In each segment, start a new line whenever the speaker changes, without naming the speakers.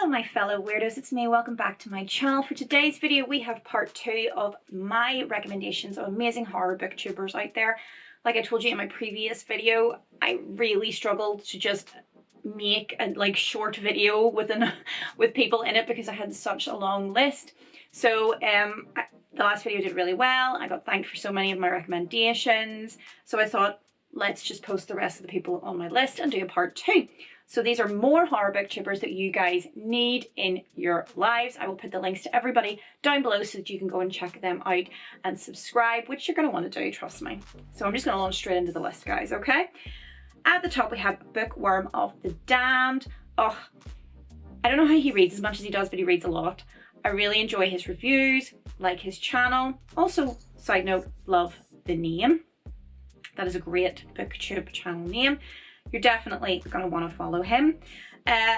my fellow weirdos, it's me. Welcome back to my channel. For today's video we have part 2 of my recommendations of amazing horror booktubers out there. Like I told you in my previous video, I really struggled to just make a short video with people in it because I had such a long list. So the last video did really well. I got thanked for so many of my recommendations, so I thought let's just post the rest of the people on my list and do a part 2. So these are more horror booktubers that you guys need in your lives. I will put the links to everybody down below so that you can go and check them out and subscribe, which you're going to want to do, trust me. So I'm just going to launch straight into the list, guys, okay? At the top we have Bookworm of the Damned. Oh, I don't know how he reads as much as he does, but he reads a lot. I really enjoy his reviews, like his channel. Also, side note, love the name. That is a great booktube channel name. You're definitely going to want to follow him.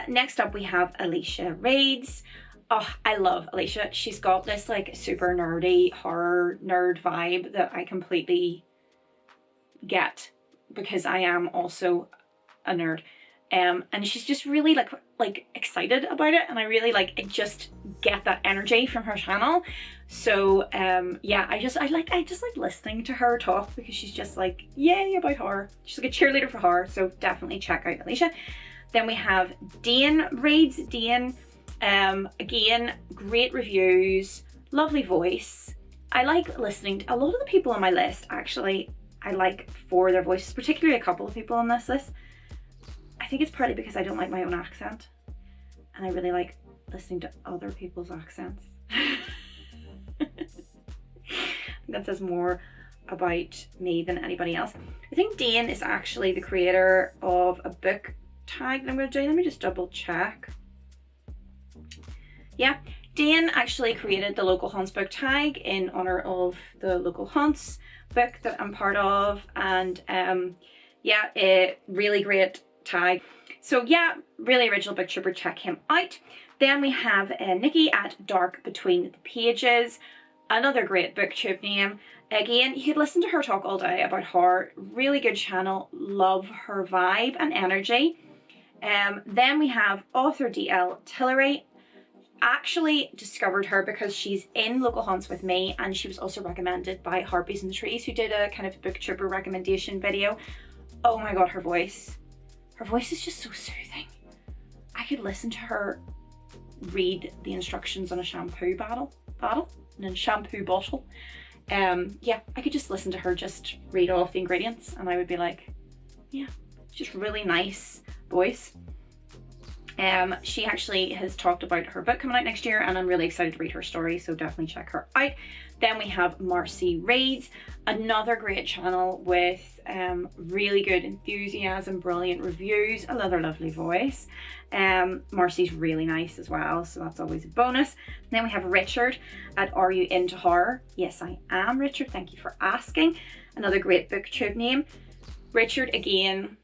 Next up we have Alicia Reads. Oh, I love Alicia. She's got this like super nerdy horror nerd vibe that I completely get because I am also a nerd. And she's just really like excited about it, and I really I just get that energy from her channel. So yeah, I just like listening to her talk because she's just like yay about horror. She's like a cheerleader for horror, so definitely check out Alicia. Then we have Dane Reads. Dane, again, great reviews, lovely voice. I like listening to a lot of the people on my list. Actually, I like for their voices, particularly a couple of people on this list. I think it's partly because I don't like my own accent, and I really like listening to other people's accents. I think that says more about me than anybody else. I think Dane is actually the creator of a book tag that I'm going to do. Let me just double check. Yeah, Dane actually created the Local Haunts book tag in honor of the Local Haunts book that I'm part of, and yeah, a really great tag. So yeah, really original booktuber, check him out. Then we have Nikki at Dark Between the Pages, another great booktube name. Again, you could listen to her talk all day about horror. Really good channel, love her vibe and energy. Then we have author DLTillery. Actually discovered her because she's in Local Haunts with me, and she was also recommended by Harpies in the Trees, who did a kind of booktuber recommendation video. Oh my god, her voice. Her voice is just so soothing. I could listen to her read the instructions on a shampoo bottle and a shampoo bottle. Yeah, I could just listen to her just read off the ingredients and I would be like, yeah, just really nice voice. She actually has talked about her book coming out next year, and I'm really excited to read her story, so definitely check her out. Then we have Marcy Reads, another great channel with really good enthusiasm, brilliant reviews, another lovely voice. Marcy's really nice as well, so that's always a bonus. Then we have Richard at Are You Into Horror? Yes, I am, Richard. Thank you for asking. Another great booktube name. Richard, again,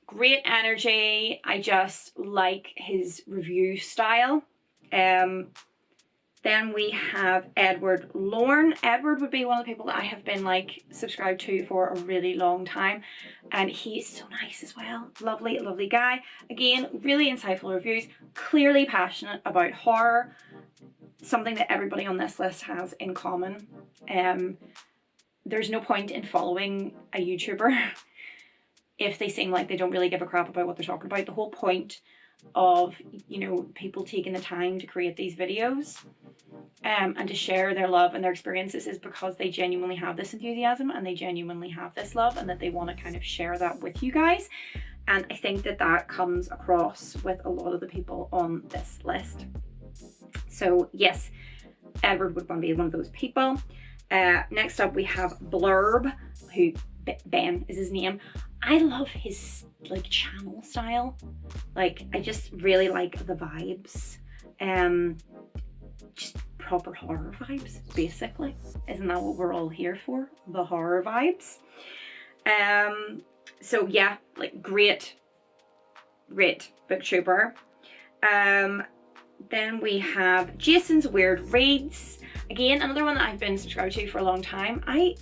great energy. I just like his review style. Then we have Edward Lorn. Edward would be one of the people that I have been subscribed to for a really long time, and he's so nice as well. Lovely, lovely guy. Again, really insightful reviews, clearly passionate about horror, something that everybody on this list has in common. There's no point in following a YouTuber if they seem like they don't really give a crap about what they're talking about. The whole point of, you know, people taking the time to create these videos and to share their love and their experiences is because they genuinely have this enthusiasm and they genuinely have this love, and that they want to kind of share that with you guys. And I think that that comes across with a lot of the people on this list. So yes, Edward would want to be one of those people. Next up we have Blurb, who Ben is his name. I love his channel style. I just really like the vibes. Just proper horror vibes, basically. Isn't that what we're all here for? The horror vibes. So yeah, great booktuber. Then we have Jason's Weird Reads. Again, another one that I've been subscribed to for a long time. I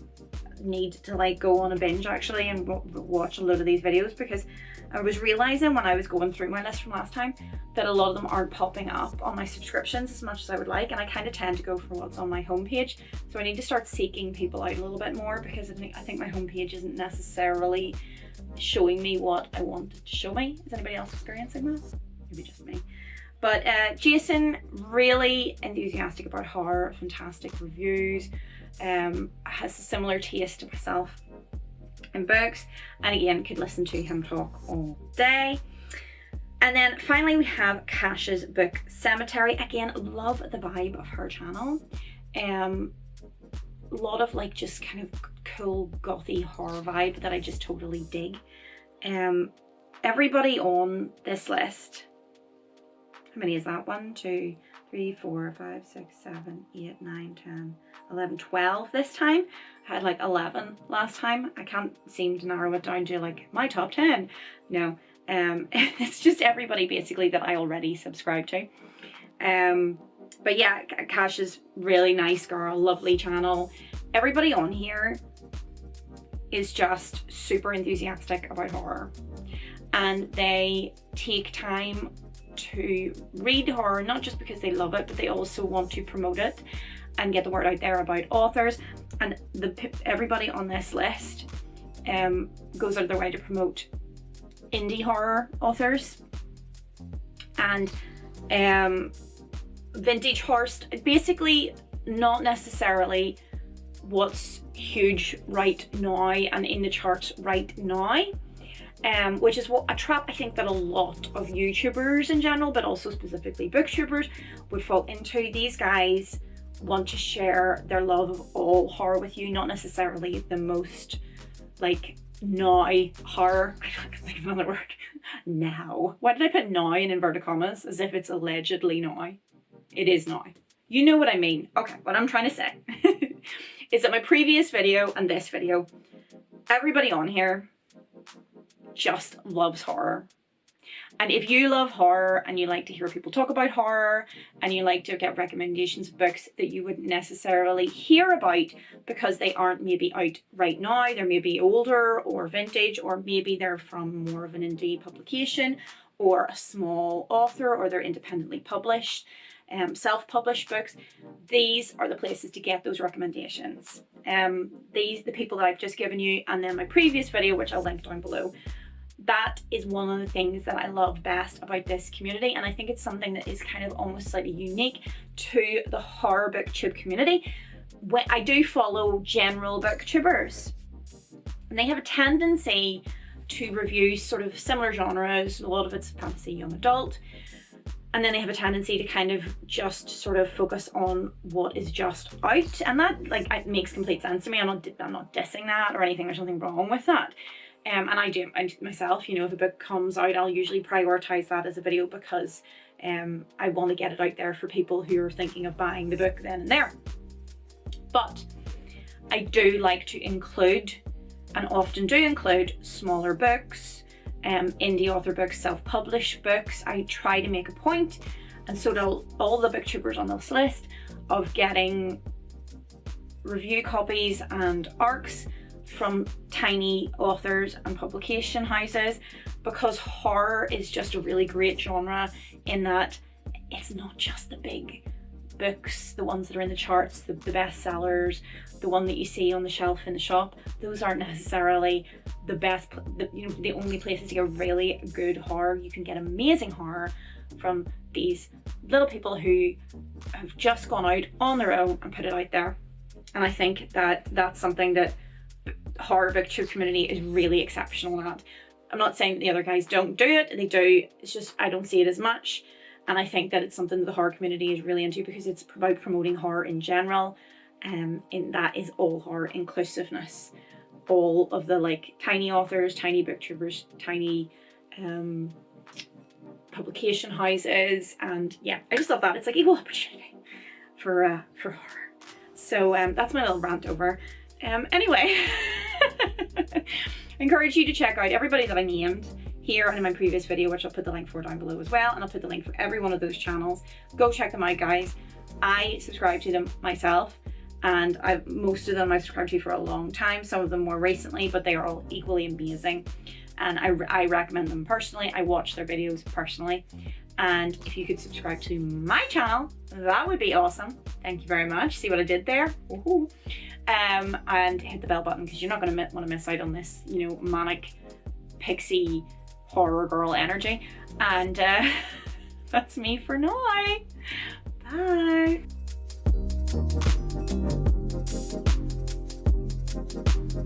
need to go on a binge actually and watch a load of these videos because I was realizing when I was going through my list from last time that a lot of them aren't popping up on my subscriptions as much as I would like, and I kind of tend to go for what's on my homepage. So I need to start seeking people out a little bit more, because I think my homepage isn't necessarily showing me what I want it to show me. Is anybody else experiencing this? Maybe just me. But Jason, really enthusiastic about horror, fantastic reviews, has a similar taste to myself in books, and again, could listen to him talk all day. And then finally we have Kasha's book Sematery. Again, love the vibe of her channel. A lot of like just kind of cool gothy horror vibe that I just totally dig. Everybody on this list, how many is that? 1, 2, 3, 4, 5, 6, 7, 8, 9, 10, 11, 12 this time. I had like 11 last time. I can't seem to narrow it down to like my top 10. No, it's just everybody basically that I already subscribe to. But yeah, Kasha's really nice girl, lovely channel. Everybody on here is just super enthusiastic about horror, and they take time to read horror, not just because they love it, but they also want to promote it and get the word out there about authors. And everybody on this list goes out of their way to promote indie horror authors and vintage horror, basically not necessarily what's huge right now and in the charts right now. Which is what a trap I think that a lot of YouTubers in general, but also specifically booktubers, would fall into. These guys want to share their love of all horror with you, not necessarily the most like now horror. I can't think of another word. Now. Why did I put now in inverted commas as if it's allegedly now? It is now. You know what I mean. Okay, what I'm trying to say is that my previous video and this video, everybody on here just loves horror. And if you love horror and you like to hear people talk about horror and you like to get recommendations of books that you wouldn't necessarily hear about because they aren't maybe out right now, they're maybe older or vintage, or maybe they're from more of an indie publication or a small author, or they're independently published, self-published books, these are the places to get those recommendations. The people that I've just given you, and then my previous video, which I'll link down below, that is one of the things that I love best about this community, and I think it's something that is kind of almost slightly unique to the horror booktube community. When I do follow general booktubers, and they have a tendency to review sort of similar genres. A lot of it's fantasy, young adult, and then they have a tendency to kind of just sort of focus on what is just out, and that like it makes complete sense to me. I'm not dissing that or anything. There's nothing wrong with that. And I do myself, you know, if a book comes out, I'll usually prioritize that as a video because I want to get it out there for people who are thinking of buying the book then and there. But I do like to include, and often do include, smaller books, indie author books, self-published books. I try to make a point, and so do all the booktubers on this list, of getting review copies and ARCs from tiny authors and publication houses, because horror is just a really great genre in that it's not just the big books, the ones that are in the charts, the bestsellers, the one that you see on the shelf in the shop. Those aren't necessarily the best, the only places to get really good horror. You can get amazing horror from these little people who have just gone out on their own and put it out there. And I think that that's something that horror booktube community is really exceptional at. I'm not saying that the other guys don't do it, they do, it's just I don't see it as much. And I think that it's something that the horror community is really into, because it's about promoting horror in general, and that is all horror inclusiveness. All of the like tiny authors, tiny booktubers, tiny publication houses, and yeah, I just love that. It's like equal opportunity for horror. So that's my little rant over. Anyway, I encourage you to check out everybody that I named here and in my previous video, which I'll put the link for down below as well, and I'll put the link for every one of those channels. Go check them out, guys. I subscribe to them myself, and most of them I've subscribed to for a long time, some of them more recently, but they are all equally amazing, and I recommend them personally. I watch their videos personally, and if you could subscribe to my channel, that would be awesome. Thank you very much. See what I did there? Woohoo. And hit the bell button, because you're not going to want to miss out on this, you know, manic pixie horror girl energy. And that's me for now. Bye.